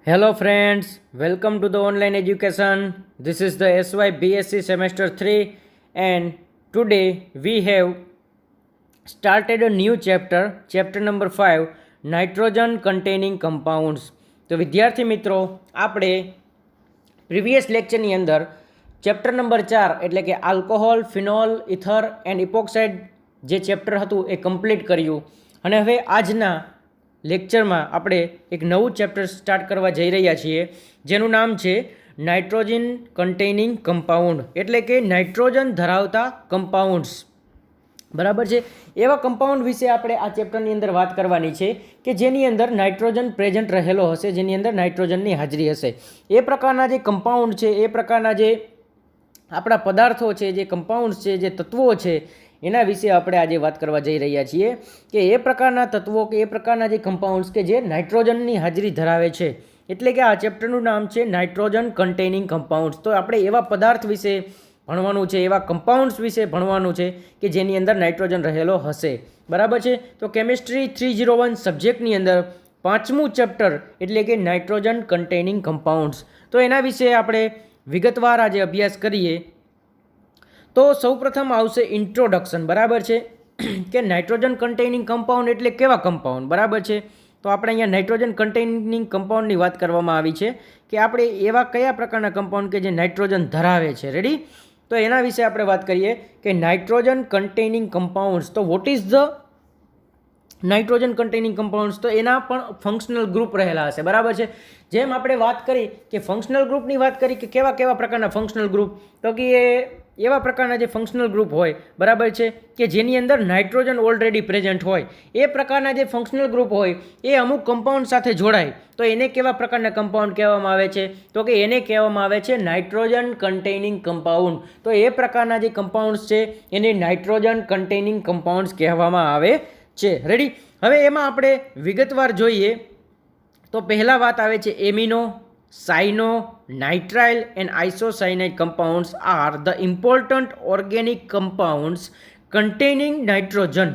Hello friends, welcome to the online education. This is the Bsc semester 3 and today we have started a new chapter number 5, nitrogen containing compounds. તો વિદ્યાર્થી મિત્રો આપણે previous લેક્ચરની અંદર chapter number 4 એટલે કે alcohol, phenol, ether and epoxide જે chapter હતું એ complete કર્યું અને હવે આજના લેક્ચરમાં આપણે એક નવું ચેપ્ટર સ્ટાર્ટ કરવા જઈ રહ્યા છીએ જેનું નામ છે નાઇટ્રોજન કન્ટેનિંગ કમ્પાઉન્ડ એટલે કે નાઇટ્રોજન ધરાવતા કમ્પાઉન્ડ્સ. બરાબર છે. એવા કમ્પાઉન્ડ વિશે આપણે આ ચેપ્ટરની અંદર વાત કરવાની છે કે જેની અંદર નાઇટ્રોજન પ્રેઝન્ટ રહેલો હશે, જેની અંદર નાઇટ્રોજનની હાજરી હશે. એ પ્રકારના જે કમ્પાઉન્ડ છે, એ પ્રકારના જે આપણા પદાર્થો છે, જે કમ્પાઉન્ડ્સ છે, જે તત્વો છે, એના વિશે આપણે આજે વાત કરવા જઈ રહ્યા છીએ કે એ પ્રકારના તત્વો કે એ પ્રકારના જે કમ્પાઉન્ડ્સ કે જે નાઇટ્રોજનની હાજરી ધરાવે છે. એટલે કે આ ચેપ્ટરનું નામ છે નાઇટ્રોજન કન્ટેનિંગ કમ્પાઉન્ડ્સ. તો આપણે એવા પદાર્થ વિશે ભણવાનું છે, એવા કમ્પાઉન્ડ્સ વિશે ભણવાનું છે કે જેની અંદર નાઇટ્રોજન રહેલો હશે. બરાબર છે. તો કેમિસ્ટ્રી 301 સબ્જેક્ટની અંદર 5મું ચેપ્ટર એટલે કે નાઇટ્રોજન કન્ટેનિંગ કમ્પાઉન્ડ્સ. તો એના વિશે આપણે વિગતવાર આજે અભ્યાસ કરીએ. તો સૌપ્રથમ આવશે ઇન્ટ્રોડક્શન. બરાબર છે કે નાઇટ્રોજન કન્ટેનિંગ કમ્પાઉન્ડ એટલે કેવા કમ્પાઉન્ડ. બરાબર છે. તો આપણે અહીંયા નાઇટ્રોજન કન્ટેનિંગ કમ્પાઉન્ડની વાત કરવામાં આવી છે કે આપણે એવા કયા પ્રકારના કમ્પાઉન્ડ કે જે નાઇટ્રોજન ધરાવે છે. રેડી. તો એના વિશે આપણે વાત કરીએ કે નાઇટ્રોજન કન્ટેનિંગ કમ્પાઉન્ડ્સ. તો what is the nitrogen containing compounds? તો એના પણ ફંક્શનલ ગ્રુપ રહેલા હશે. બરાબર છે. જેમ આપણે વાત કરી કે ફંક્શનલ ગ્રુપની વાત કરી કે કેવા કેવા પ્રકારના ફંક્શનલ ગ્રુપ, તો કે એવા પ્રકારના જે ફંક્શનલ ગ્રુપ હોય, બરાબર છે, કે જેની અંદર નાઇટ્રોજન ઓલરેડી પ્રેઝન્ટ હોય, એ પ્રકારના જે ફંક્શનલ ગ્રુપ હોય એ અમુક કમ્પાઉન્ડ સાથે જોડાય તો એને કેવા પ્રકારના કમ્પાઉન્ડ કહેવામાં આવે છે? તો કે એને કહેવામાં આવે છે નાઇટ્રોજન કન્ટેનિંગ કમ્પાઉન્ડ. તો એ પ્રકારના જે કમ્પાઉન્ડ્સ છે એને નાઇટ્રોજન કન્ટેનિંગ કમ્પાઉન્ડ્સ કહેવામાં આવે છે. રેડી. હવે એમાં આપણે વિગતવાર જોઈએ તો પહેલા વાત આવે છે amino, cyano, nitrile and isocyanide compounds are the important organic compounds containing nitrogen.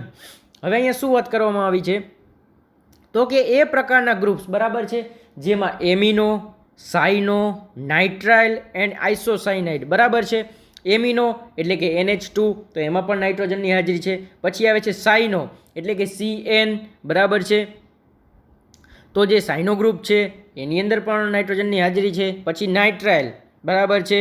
હવે અહીંયા શું વાત કરવામાં આવી છે? તો કે એ પ્રકારના ગ્રુપ્સ, બરાબર છે, જેમાં amino, cyano, nitrile and isocyanide. બરાબર છે. એમિનો એટલે કે NH2, તો એમાં પણ નાઇટ્રોજનની હાજરી છે. પછી આવે છે સાઇનો એટલે કે CN. બરાબર છે. તો જે સાઇનો ગ્રુપ છે એની અંદર પણ નાઇટ્રોજનની હાજરી છે. પછી નાઇટ્રાઇલ. બરાબર છે.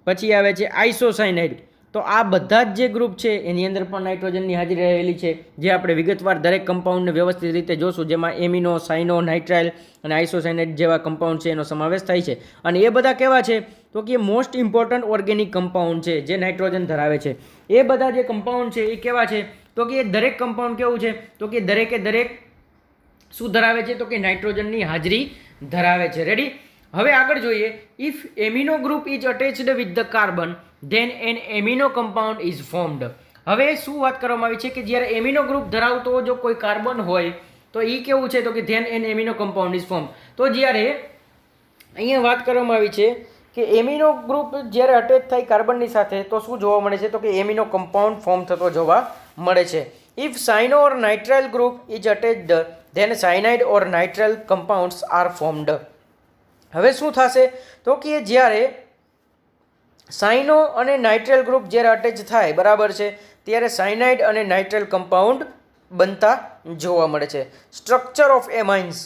પછી આવે છે આઇસોસાયનાઇડ. તો આ બધા જ જે ગ્રુપ છે એની અંદર પણ નાઇટ્રોજનની હાજરી રહેલી છે, જે આપણે વિગતવાર દરેક કમ્પાઉન્ડને વ્યવસ્થિત રીતે જોશું, જેમાં એમિનો, સાઇનો, નાઇટ્રાઇલ અને આઇસોસાયનાઇડ જેવા કમ્પાઉન્ડ છે એનો સમાવેશ થાય છે. અને એ બધા કેવા છે? તો કે મોસ્ટ ઇમ્પોર્ટન્ટ ઓર્ગેનિક કમ્પાઉન્ડ છે જે નાઇટ્રોજન ધરાવે છે. એ બધા જે કમ્પાઉન્ડ છે એ કેવા છે? તો કે દરેક કમ્પાઉન્ડ કેવું છે? તો કે દરેકે દરેક શું ધરાવે છે? તો કે નાઇટ્રોજનની હાજરી ધરાવે છે. રેડી. હવે આગળ જોઈએ. If amino group is attached with the carbon then an amino compound is formed. હવે શું વાત કરવામાં આવી છે કે જ્યારે એમિનો ગ્રુપ ધરાવતો જો કોઈ કાર્બન હોય તો એ કેવું છે? તો કે then an amino compound is form. તો જ્યારે અહીંયા વાત કરવામાં આવી છે કે એમિનો ગ્રુપ જ્યારે અટેચ થાય કાર્બનની સાથે તો શું જોવા મળે છે? તો કે એમિનો કમ્પાઉન્ડ ફોર્મ થતો જોવા મળે છે. If સાઇનો or nitrile group is attached then cyanide or nitrile compounds are formed. હવે શું થશે? તો કે જ્યારે સાઇનો અને નાઇટ્રાઇલ ગ્રુપ જ્યારે અટેચ થાય, બરાબર છે, ત્યારે સાયનાઇડ અને નાઇટ્રાઇલ કમ્પાઉન્ડ બનતા જોવા મળે છે. Structure of amines.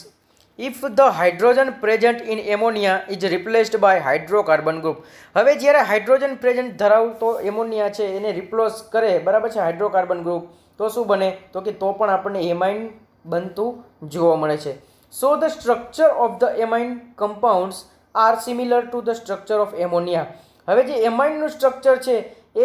If the hydrogen present in ammonia is replaced by hydrocarbon group. હવે જ્યારે હાઇડ્રોજન પ્રેઝન્ટ ધરાવતો એમોનિયા છે એને રિપ્લેસ કરે, બરાબર છે, હાઇડ્રોકાર્બન ગ્રુપ, તો શું બને? તો કે તો પણ આપણને એમાઇન બનતું જોવા મળે છે. So the structure of the amine compounds are similar to the structure of ammonia. હવે જે એમાઇનનું સ્ટ્રક્ચર છે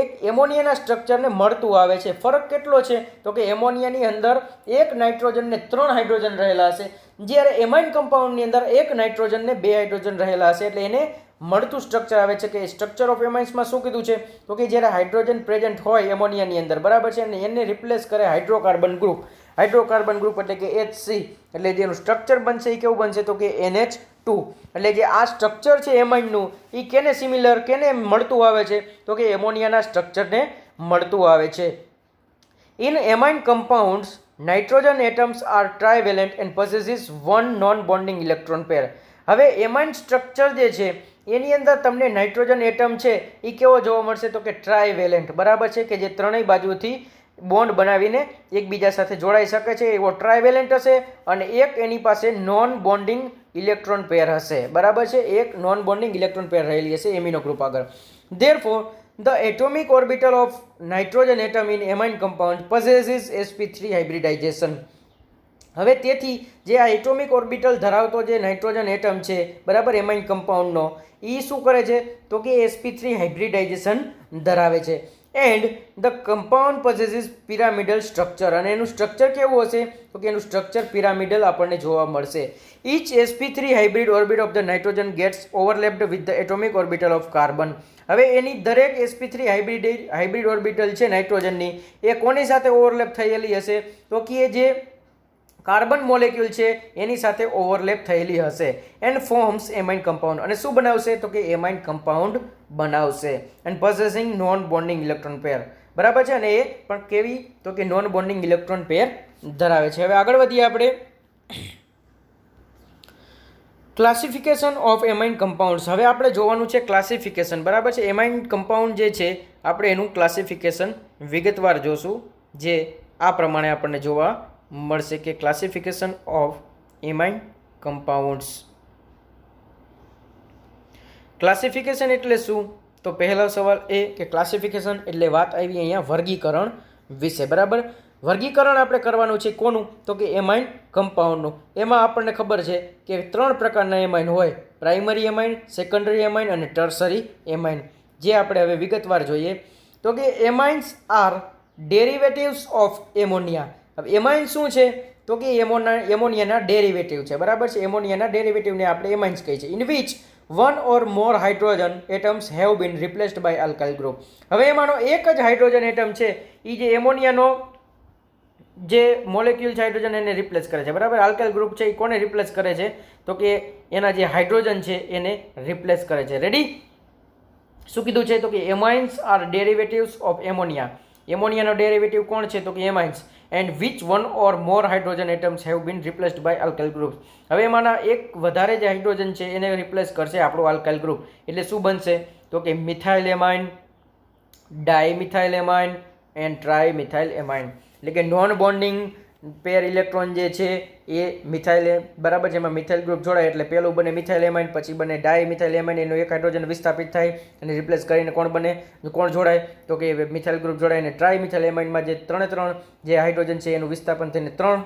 એક એમોનિયાના સ્ટ્રક્ચરને મળતું આવે છે. ફરક કેટલો છે? તો કે એમોનિયાની અંદર એક નાઇટ્રોજનને 3 હાઇડ્રોજન રહેલા હશે, જ્યારે એમાઇન કમ્પાઉન્ડની અંદર એક નાઇટ્રોજનને 2 હાઇડ્રોજન રહેલા હશે. એટલે એને મળતું સ્ટ્રક્ચર આવે છે કે સ્ટ્રક્ચર ઓફ એમાઇન્સમાં શું કીધું છે? તો કે જ્યારે હાઇડ્રોજન પ્રેઝન્ટ હોય એમોનિયાની અંદર, બરાબર છે, અને એને રિપ્લેસ કરે હાઇડ્રોકાર્બન ગ્રુપ. હાઇડ્રોકાર્બન ગ્રુપ એટલે કે HC, એટલે જેનું સ્ટ્રક્ચર બનશે એ કેવું બનશે? તો કે NH2. એટલે જે આ સ્ટ્રક્ચર છે એમાઇનનું એ કેને સિમિલર, કેને મળતું આવે છે? તો કે એમોનિયાના સ્ટ્રક્ચરને મળતું આવે છે. In amine compounds nitrogen atoms are trivalent and possesses one non-bonding electron pair. હવે એમાઇન સ્ટ્રક્ચર જે છે એની અંદર તમને નાઇટ્રોજન એટમ છે એ કેવો જોવા મળશે તો કે ટ્રાયવેલેન્ટ, બરાબર છે, કે જે ત્રણેય બાજુથી બોન્ડ બનાવીને એકબીજા સાથે જોડાઈ શકે છે એવો ટ્રાયવેલેન્ટ હશે, અને એક એની પાસે નોન બોન્ડિંગ ઇલેક્ટ્રોન પેર હશે, બરાબર છે, એક નોન બોન્ડિંગ ઇલેક્ટ્રોન પેર રહેલી હશે એમિનો ગ્રુપ આગળ. Therefore the atomic orbital of nitrogen atom in amine compound possesses sp3 hybridization. હવે તેથી જે આ એટોમિક ઓર્બિટલ ધરાવતો જે નાઇટ્રોજન એટમ છે, બરાબર, એમાઇન કમ્પાઉન્ડનો, એ શું કરે છે તો કે sp3 હાઇબ્રિડાઇઝેશન ધરાવે છે. And the compound possesses pyramidal structure, અને એનું સ્ટ્રક્ચર કેવું હશે તો કે એનું સ્ટ્રક્ચર પિરામિડલ આપણને જોવા મળશે. Each sp3 hybrid orbit of the nitrogen gets overlapped with the atomic orbital of carbon. હવે એની દરેક sp3 હાઇબ્રિડ ઓર્બિટલ છે નાઇટ્રોજનની, એ કોની સાથે ઓવરલેપ થયેલી હશે તો કે એ જે કાર્બન મોલેક્યુલ છે એની સાથે ઓવરલેપ થયેલી હશે. એન્ડ ફોર્મ્સ એમાઇન કમ્પાઉન્ડ, અને શું બનાવશે તો કે એમાઇન કમ્પાઉન્ડ બનાવશે. And પોઝેસિંગ non bonding electron pair, બરાબર છે, અને એ પણ કેવી તો કે નોન બોન્ડિંગ ઇલેક્ટ્રોન પેર ધરાવે છે. હવે આગળ વધીએ આપણે. Classification of amine compounds. હવે આપણે જોવાનું છે ક્લાસિફિકેશન, બરાબર છે. એમાઇન કમ્પાઉન્ડ જે છે આપણે એનું ક્લાસિફિકેશન વિગતવાર જોશું, જે આ પ્રમાણે આપણને જોવા મળશે કે classification of amine compounds. Classification એટલે શું તો પહેલો સવાલ એ કે ક્લાસિફિકેશન એટલે વાત આવી અહીંયા વર્ગીકરણ વિશે, બરાબર. વર્ગીકરણ આપણે કરવાનું છે કોનું તો કે એમાઇન કમ્પાઉન્ડનું. એમાં આપણને ખબર છે કે 3 પ્રકારના એમાઇન હોય, પ્રાઇમરી એમાઇન, સેકન્ડરી એમાઇન અને ટર્સરી એમાઇન, જે આપણે હવે વિગતવાર જોઈએ. તો કે amines are derivatives of ammonia. હવે એમાઇન શું છે તો કે એમોનિયાના ડેરિવેટિવ છે, બરાબર છે. એમોનિયાના ડેરિવેટિવને આપણે એમાઇન્સ કહીએ છીએ. In which one or more hydrogen atoms have been replaced by alkyl group. હવે એમાંનો એક જ હાઇડ્રોજન એટમ છે એ જે એમોનિયાનો જે મોલેક્યુલ છે હાઇડ્રોજન એને રિપ્લેસ કરે છે, બરાબર. આલ્કાઇલ ગ્રુપ છે એ કોને રિપ્લેસ કરે છે તો કે એના જે હાઇડ્રોજન છે એને રિપ્લેસ કરે છે. રેડી? શું કીધું છે તો કે amines are derivatives of ammonia. એમોનિયાનો ડેરિવેટિવ કોણ છે તો કે amines. And which one or more hydrogen atoms have been replaced by alkyl group. હવે એમાંના એક વધારે જે હાઇડ્રોજન છે એને રિપ્લેસ કરશે આપણો આલ્કાઇલ ગ્રુપ. એટલે શું બનશે તો કે methyl amine, dimethyl amine and trimethyl amine. એટલે કે નોન બોન્ડિંગ પેર ઇલેક્ટ્રોન જે છે એ મિથાઇલ, બરાબર છે, એમાં મિથાઇલ ગ્રુપ જોડાય એટલે પહેલું બને મિથાઇલ એમાઇન, પછી બને ડાયમિથાઇલ એમાઇન, એનો એક હાઇડ્રોજન વિસ્થાપિત થાય અને રિપ્લેસ કરીને કોણ બને, કોણ જોડાય તો કે મિથાઇલ ગ્રુપ જોડાય. અને ટ્રાયમિથાઇલ એમાઇનમાં જે ત્રણ જે હાઇડ્રોજન છે એનું વિસ્થાપન થઈને 3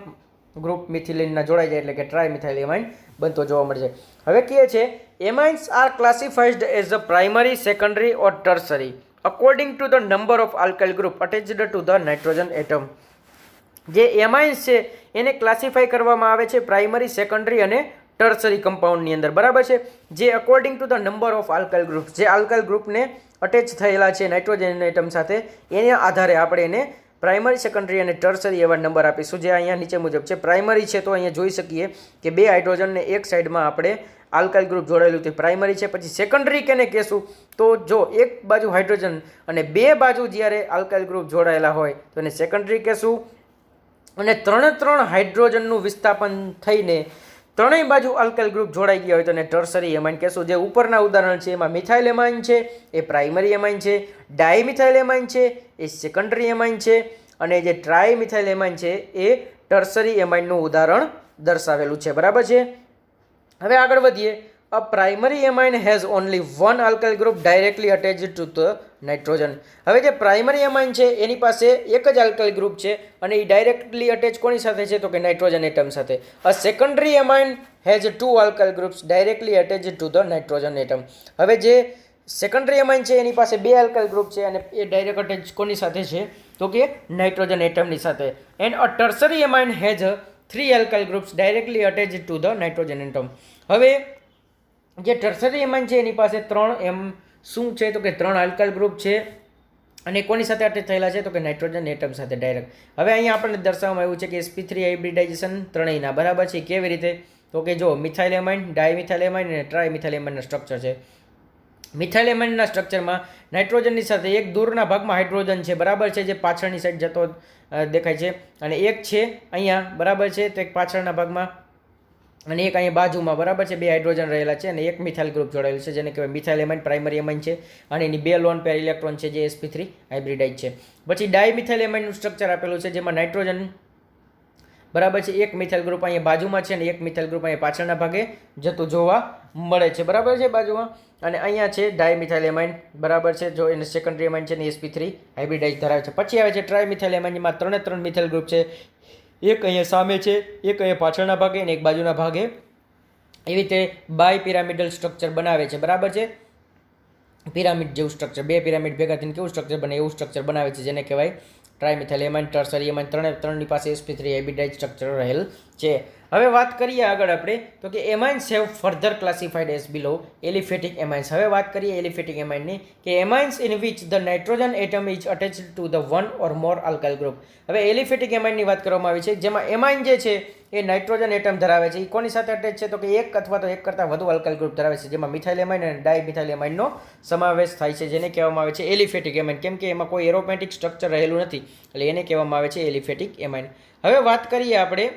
ગ્રુપ મિથિલિનના જોડાઈ જાય એટલે કે ટ્રાયમિથાઇલ એમાઇન બનતો જોવા મળશે. હવે કહે છે amines are classified as a primary, secondary or tertiary according to the number of alkyl group attached to the nitrogen atom. જે એમાઇન્સ છે એને ક્લાસિફાઈ કરવામાં આવે છે પ્રાઇમરી, સેકન્ડરી અને ટર્સરી કમ્પાઉન્ડની અંદર, બરાબર છે, જે according to the number of alkyl group, જે આલ્કાઇલ ગ્રુપને અટેચ થયેલા છે નાઇટ્રોજન એટમ સાથે, એના આધારે આપણે એને પ્રાઇમરી, સેકન્ડરી અને ટર્સરી એવા નંબર આપીશું. જે અહીંયા નીચે મુજબ છે. પ્રાઇમરી છે તો અહીંયા જોઈ શકીએ કે 2 હાઇડ્રોજનને એક સાઈડમાં આપણે આલ્કાઇલ ગ્રુપ જોડાયેલું તે પ્રાઇમરી છે. પછી સેકન્ડરી કેને કહેશું તો જો એક બાજુ હાઇડ્રોજન અને 2 બાજુ જ્યારે આલ્કાઇલ ગ્રુપ જોડાયેલા હોય તો એને સેકન્ડરી કહેશું. અને 3 હાઇડ્રોજનનું વિસ્થાપન થઈને 3 બાજુ આલ્કાઇલ ગ્રુપ જોડાઈ ગયા હોય તો એને ટર્સરી એમાઇન કહેશું. જે ઉપરના ઉદાહરણ છે એમાં મિથાઇલ એમાઇન છે એ પ્રાઇમરી એમાઇન છે, ડાયમિથાઇલ એમાઇન છે એ સેકન્ડરી એમાઇન છે, અને જે ટ્રાયમિથાઇલ એમાઇન છે એ ટર્સરી એમાઇનનું ઉદાહરણ દર્શાવેલું છે, બરાબર છે. હવે આગળ વધીએ. A primary amine has only one alkyl group directly attached to the nitrogen. હવે જે પ્રાઇમરી એમાઇન છે એની પાસે એક જ આલ્કાઇલ ગ્રુપ છે અને એ ડાયરેક્ટલી અટેચ કોની સાથે છે તો કે નાઇટ્રોજન એટમ સાથે. A secondary amine has 2 alkyl groups directly attached to the nitrogen atom. હવે જે સેકન્ડરી એમાઇન છે એની પાસે 2 આલ્કાઇલ ગ્રુપ છે અને એ ડાયરેક્ટ અટેચ કોની સાથે છે તો કે નાઇટ્રોજન એટમની સાથે. And a tertiary amine has 3 alkyl groups directly attached to the nitrogen atom. હવે જે ટર્સરી એમાઇન છે એની પાસે 3 શું છે તો કે 3 આલ્કાઇલ ગ્રુપ છે અને કોની સાથે અટેચ થયેલા છે તો કે નાઇટ્રોજન એટમ સાથે ડાયરેક્ટ. હવે અહીંયા આપણને દર્શાવવામાં આવ્યું છે કે sp3 હાઇબ્રિડાઇઝેશન ત્રણેયના, બરાબર છે. કેવી રીતે તો કે જો મિથાઇલ એમાઇન, ડાયમિથાઇલ એમાઇન અને ટ્રાયમિથાઇલ એમાઇનના સ્ટ્રક્ચર છે. મિથાઇલ એમાઇનના સ્ટ્રક્ચરમાં નાઇટ્રોજનની સાથે એક દૂરના ભાગમાં હાઇડ્રોજન છે, બરાબર છે, જે પાછળની સાઈડ જતો દેખાય છે, અને એક છે અહીંયા, બરાબર છે, તો એક પાછળના ભાગમાં અને એક અહીંયા બાજુમાં બરાબર છે 2 હાઇડ્રોજન રહેલા છે અને એક મિથાઇલ ગ્રુપ જોડાયેલું છે જેને કહેવાય મિથાઇલ એમાઇન પ્રાઇમરી એમાઇન છે અને એની 2 લોન પેર ઇલેક્ટ્રોન છે જે sp3 હાઇબ્રિડાઇઝ છે. પછી ડાયમિથાઇલ એમાઇનનું સ્ટ્રક્ચર આપેલું છે જેમાં નાઇટ્રોજન બરાબર છે એક મિથાઇલ ગ્રુપ અહીંયા બાજુમાં છે અને એક મિથાઇલ ગ્રુપ અહીંયા પાછળના ભાગે જતું જોવા મળે છે બરાબર છે બાજુમાં. અને અહીંયા છે ડાયમિથાઇલ એમાઇન બરાબર છે જો એને સેકન્ડરી એમાઇન છે ને sp3 હાઇબ્રિડાઇઝ ધરાવે છે. પછી આવે છે ટ્રાયમિથાઇલ એમાઇન જેમાં 3 મિથાઇલ ગ્રુપ છે, એક અહીંયા સામે છે, એક અહીંયા પાછળના ભાગે અને એક બાજુના ભાગે. એવી રીતે બાય પિરામિડલ સ્ટ્રક્ચર બનાવે છે બરાબર છે, પિરામિડ જેવું સ્ટ્રક્ચર, 2 પિરામિડ ભેગા થઈને કેવું સ્ટ્રક્ચર બને એવું સ્ટ્રક્ચર બનાવે છે જેને કહેવાય ટ્રાયમિથાઇલ એમાઇન, ટર્સરી એમાઇન. ત્રણની પાસે sp3 હાઇબ્રિડાઇઝ સ્ટ્રક્ચર રહેલ છે. હવે વાત કરીએ આગળ આપણે તો કે amines have further classified as below aliphatic amines. હવે વાત કરીએ એલિફેટિક એમાઇનની કે amines in which the nitrogen atom is attached to the one or more alkyl group. હવે એલિફેટિક એમાઇનની વાત કરવામાં આવી છે જેમાં એમાઇન જે છે એ નાઇટ્રોજન એટમ ધરાવે છે. એ કોની સાથે અટેચ છે તો કે એક અથવા તો એક કરતાં વધુ આલ્કાઇલ ગ્રુપ ધરાવે છે જેમાં મિથાઇલ એમાઇન અને ડાયમિથાઇલ એમાઇનનો સમાવેશ થાય છે જેને કહેવામાં આવે છે એલિફેટિક એમાઇન, કેમ કે એમાં કોઈ એરોમેટિક સ્ટ્રક્ચર રહેલું નથી એટલે એને કહેવામાં આવે છે એલિફેટિક એમાઇન. હવે વાત કરીએ આપણે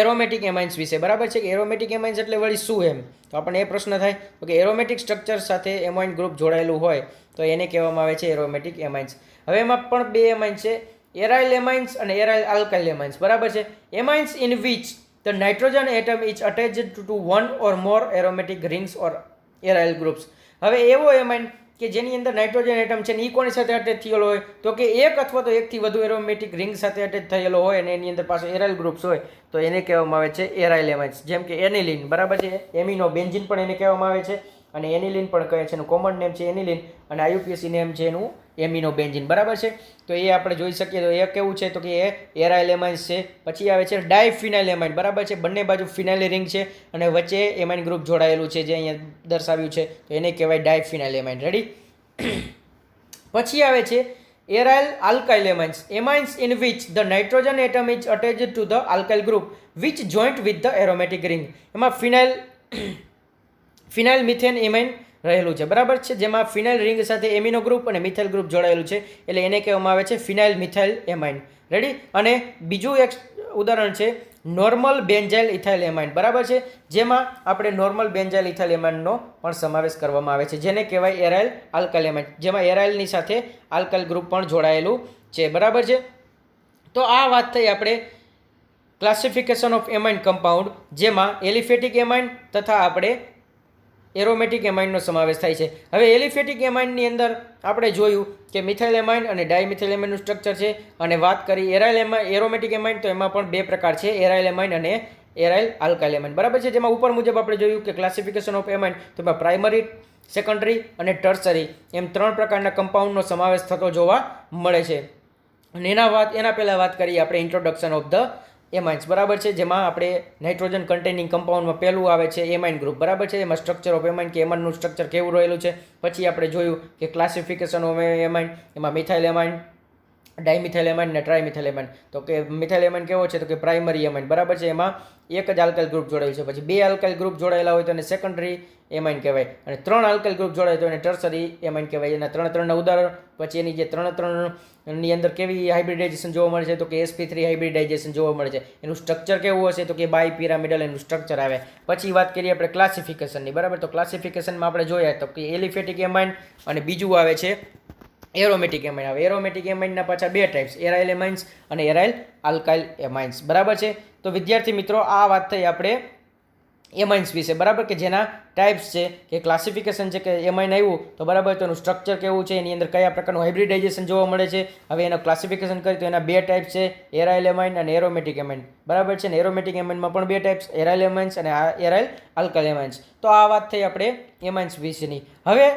એરોમેટિક એમાઇન્સ વિશે બરાબર છે કે એરોમેટિક એમાઇન્સ એટલે વળી શું એમ તો આપણને એ પ્રશ્ન થાય તો કે એરોમેટિક સ્ટ્રક્ચર સાથે એમાઇન ગ્રુપ જોડાયેલું હોય તો એને કહેવામાં આવે છે એરોમેટિક એમાઇન્સ. હવે એમાં પણ 2 એમાઇન છે, એરાઇલ એમાઇન્સ અને એરાઇલ આલ્કાઇલ એમાઇન્સ બરાબર છે. Amines in which the nitrogen atom is attached to one or more aromatic rings or aryl groups. હવે એવો એમાઇન કે જેની અંદર નાઇટ્રોજન એટમ છે ને એ કોની સાથે અટેચ થયેલો હોય તો કે એક અથવા તો એકથી વધુ એરોમેટિક રિંગ સાથે અટેચ થયેલો હોય અને એની અંદર પાછો એરાઇલ ગ્રુપ્સ હોય તો એને કહેવામાં આવે છે એરાઇલ એમાઇન્સ. જેમ કે એનિલિન બરાબર છે, એમિનો બેન્ઝીન પણ એને કહેવામાં આવે છે અને એનિલિન પણ કહે છે, એનું કોમન નેમ છે એનિલિન અને IUPAC નેમ છે એનું એમિનો બેન્ઝીન બરાબર છે. તો એ આપણે જોઈ શકીએ તો એ કેવું છે તો કે એ એરાઇલ એમાઇન્સ છે. પછી આવે છે ડાયફિનાઇલ એમાઇન બરાબર છે, બંને બાજુ ફિનાઇલ રિંગ છે અને વચ્ચે એમાઇન ગ્રુપ જોડાયેલું છે જે અહીંયા દર્શાવ્યું છે તો એને કહેવાય ડાયફિનાઇલ એમાઇન. રેડી. પછી આવે છે aryl alkyl amines, amines in which the nitrogen atom is attached to the alkyl group which joint with the aromatic ring. એમાં ફિનાઇલ મિથેન એમાઇન રહેલું છે બરાબર છે, જેમાં ફિનાઇલ રિંગ સાથે એમિનો ગ્રુપ અને મિથાઇલ ગ્રુપ જોડાયેલું છે એટલે એને કહેવામાં આવે છે ફિનાઇલ મિથાઇલ એમાઇન. રેડી. અને બીજું એક ઉદાહરણ છે નોર્મલ બેન્ઝાઇલ ઇથાઇલ એમાઇન બરાબર છે, જેમાં આપણે નોર્મલ બેન્ઝાઇલ ઇથાઇલ એમાઇનનો પણ સમાવેશ કરવામાં આવે છે જેને કહેવાય એરાઇલ આલ્કાઇલ એમાઇન, જેમાં એરાઇલની સાથે આલ્કાઇલ ગ્રુપ પણ જોડાયેલું છે બરાબર છે. તો આ વાત થઈ આપણે ક્લાસિફિકેશન ઓફ એમાઇન કમ્પાઉન્ડ જેમાં એલિફેટિક એમાઇન તથા આપણે એરોમેટિક એમાઇનનો સમાવેશ થાય છે. હવે એલિફેટિક એમાઇનની અંદર આપણે જોયું કે મિથાઇલ એમાઇન અને ડાયમિથાઇલ એમાઇનનું સ્ટ્રક્ચર છે અને વાત કરી એરોમેટિક એમાઇન તો એમાં પણ 2 પ્રકાર છે, એરાઇલ એમાઇન અને એરાઇલ આલ્કાઇલ એમાઇન બરાબર છે. જેમાં ઉપર મુજબ આપણે જોયું કે ક્લાસિફિકેશન ઓફ એમાઇન તો એમાં પ્રાઇમરી, સેકન્ડરી અને ટર્સરી એમ 3 પ્રકારના કમ્પાઉન્ડનો સમાવેશ થતો જોવા મળે છે. અને એના પહેલાં વાત કરીએ આપણે ઇન્ટ્રોડક્શન ઓફ ધ એમાઇન્સ બરાબર છે, જેમાં આપણે નાઇટ્રોજન કન્ટેનિંગ કમ્પાઉન્ડમાં પહેલું આવે છે એમાઇન ગ્રુપ બરાબર છે. એમાં સ્ટ્રક્ચર ઓફ એમાઇન કે એમાઇનનું સ્ટ્રક્ચર કેવું રહેલું છે. પછી આપણે જોયું કે ક્લાસિફિકેશન ઓફ એમાઇન, એમાં મિથાઇલ એમાઇન, ડાયમિથાઇલ એમાઇન અને ટ્રાયમિથાઇલ એમાઇન. તો કે મિથાઇલ એમાઇન કેવો છે તો કે પ્રાઇમરી એમાઇન બરાબર છે, એમાં એક જ આલ્કાઇલ ગ્રુપ જોડાયેલું છે. પછી 2 આલ્કાઇલ ગ્રુપ જોડાયેલા હોય તો એને સેકન્ડરી એમાઇન કહેવાય અને 3 આલ્કાઇલ ગ્રુપ જોડાય તો એને ટર્સરી એમાઇન કહેવાય. એના 3 ઉદાહરણ પછી એની જે 3ની અંદર કેવી હાઇબ્રિડાઇઝેશન જોવા મળે છે તો કે sp3 હાઇબ્રિડાઇઝેશન જોવા મળે છે. એનું સ્ટ્રક્ચર કેવું હશે તો કે બાય પિરામિડલ એનું સ્ટ્રક્ચર આવે. પછી વાત કરીએ આપણે ક્લાસિફિકેશનની બરાબર. તો ક્લાસિફિકેશનમાં આપણે જોઈએ તો કે એલિફેટિક એમાઇન અને બીજું આવે છે એરોમેટિક એમાઇન. આવે એરોમેટિક એમાઇનના પાછા 2 ટાઈપ્સ, એરાઇલ એમાઇન્સ અને એરાઇલ આલ્કાઇલ એમાઇન્સ બરાબર છે. તો વિદ્યાર્થી મિત્રો આ વાત થઈ આપણે એમાઇન્સ વિશે બરાબર કે જેના ટાઈપ્સ છે કે ક્લાસિફિકેશન છે કે એમાઇન આવ્યું તો બરાબર તો એનું સ્ટ્રક્ચર કેવું છે, એની અંદર કયા પ્રકારનું હાઇબ્રિડાઇઝેશન જોવા મળે છે. હવે એનું ક્લાસિફિકેશન કરી તો એના 2 ટાઈપ્સ છે, એરાઇલ એમાઇન અને એરોમેટિક એમાઇન બરાબર છે. ને એરોમેટિક એમાઇનમાં પણ 2 ટાઈપ્સ, એરાઇલ એમાઇન્સ અને એરાઇલ આલ્કાઇલ એમાઇન્સ. તો આ વાત થઈ આપણે એમાઇન્સ વિશેની. હવે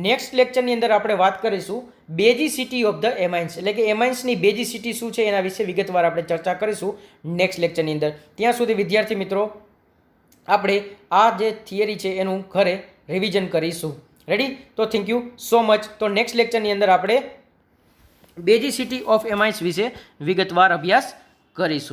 નેક્સ્ટ લેક્ચરની અંદર આપણે વાત કરીશું બેઝિસિટી ઓફ ધ એમાઇન્સ, એટલે કે એમાઇન્સની બેઝિસિટી શું છે એના વિશે વિગતવાર આપણે ચર્ચા કરીશું નેક્સ્ટ લેક્ચરની અંદર. ત્યાં સુધી વિદ્યાર્થી મિત્રો આપણે આ જે થિયરી છે એનું ઘરે રિવિઝન કરીશું. રેડી. તો થેન્ક યુ સો મચ. તો નેક્સ્ટ લેક્ચરની અંદર આપણે બેઝિસિટી ઓફ એમાઇન્સ વિશે વિગતવાર અભ્યાસ કરીશું.